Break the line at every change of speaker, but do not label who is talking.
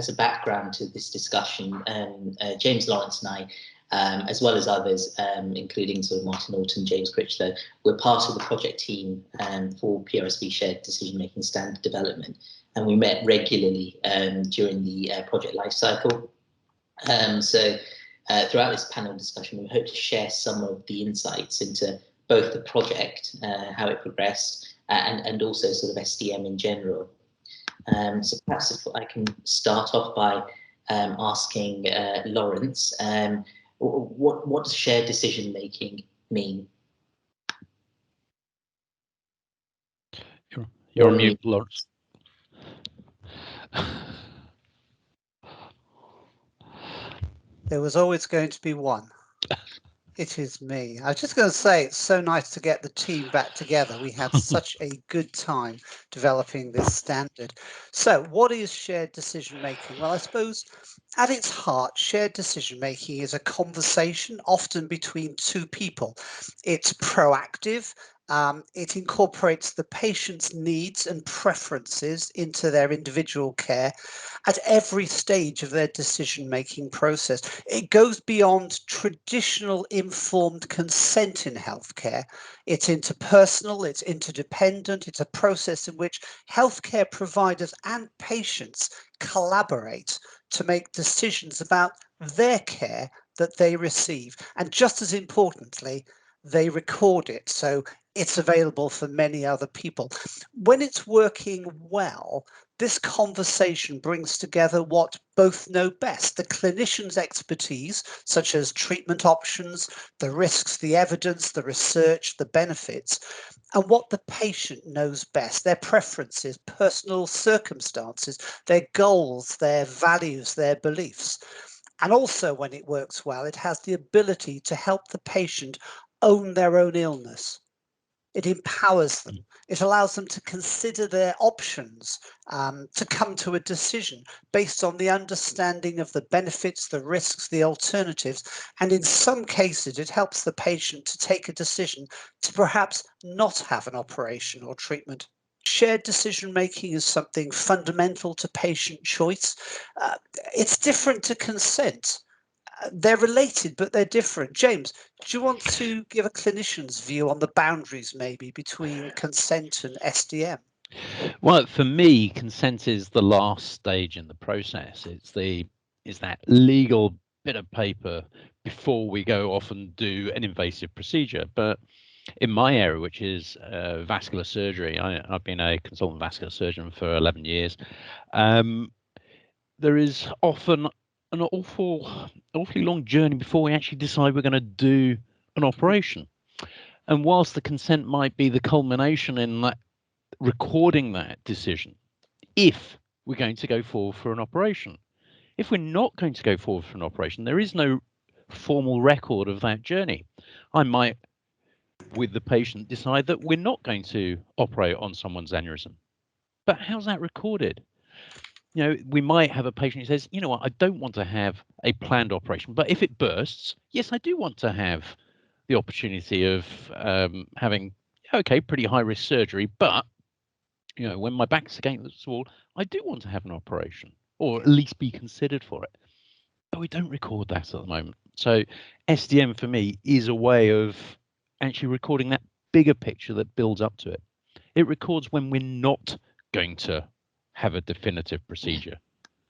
as a background to this discussion, James Lawrence and I, as well as others, including sort of Martin Norton, James Critchlow, we're part of the project team for PRSB shared decision-making standard development, and we met regularly during the project lifecycle. So throughout this panel discussion, we hope to share some of the insights into both the project, how it progressed, and also sort of SDM in general. So perhaps if I can start off by asking Lawrence, what does shared decision making mean?
You're on mute, Lawrence.
There was always going to be one. It is me. I was just going to say, it's so nice to get the team back together. We had such a good time developing this standard. So what is shared decision making? Well, I suppose at its heart, shared decision making is a conversation, often between two people. It's proactive. It incorporates the patient's needs and preferences into their individual care at every stage of their decision-making process. It goes beyond traditional informed consent in healthcare. It's interpersonal, it's interdependent, it's a process in which healthcare providers and patients collaborate to make decisions about their care that they receive. And just as importantly, they record it. So it's available for many other people. When it's working well, this conversation brings together what both know best: the clinician's expertise, such as treatment options, the risks, the evidence, the research, the benefits, and what the patient knows best: their preferences, personal circumstances, their goals, their values, their beliefs. And also, when it works well, it has the ability to help the patient own their own illness. It empowers them. It allows them to consider their options, to come to a decision based on the understanding of the benefits, the risks, the alternatives. And in some cases, it helps the patient to take a decision to perhaps not have an operation or treatment. Shared decision making is something fundamental to patient choice. It's different to consent. They're related, but they're different. James, do you want to give a clinician's view on the boundaries maybe between consent and SDM?
Well, for me, consent is the last stage in the process. It's that legal bit of paper before we go off and do an invasive procedure. But in my area, which is vascular surgery, I've been a consultant vascular surgeon for 11 years. There is often an awfully long journey before we actually decide we're going to do an operation. And whilst the consent might be the culmination in that recording that decision, if we're going to go forward for an operation, if we're not going to go forward for an operation, there is no formal record of that journey. I might, with the patient, decide that we're not going to operate on someone's aneurysm. But how's that recorded? You know, we might have a patient who says, you know what, I don't want to have a planned operation, but if it bursts, yes, I do want to have the opportunity of having, okay, pretty high risk surgery, but, you know, when my back's against the wall, I do want to have an operation, or at least be considered for it. But we don't record that at the moment. So SDM for me is a way of actually recording that bigger picture that builds up to it. It records when we're not going to have a definitive procedure.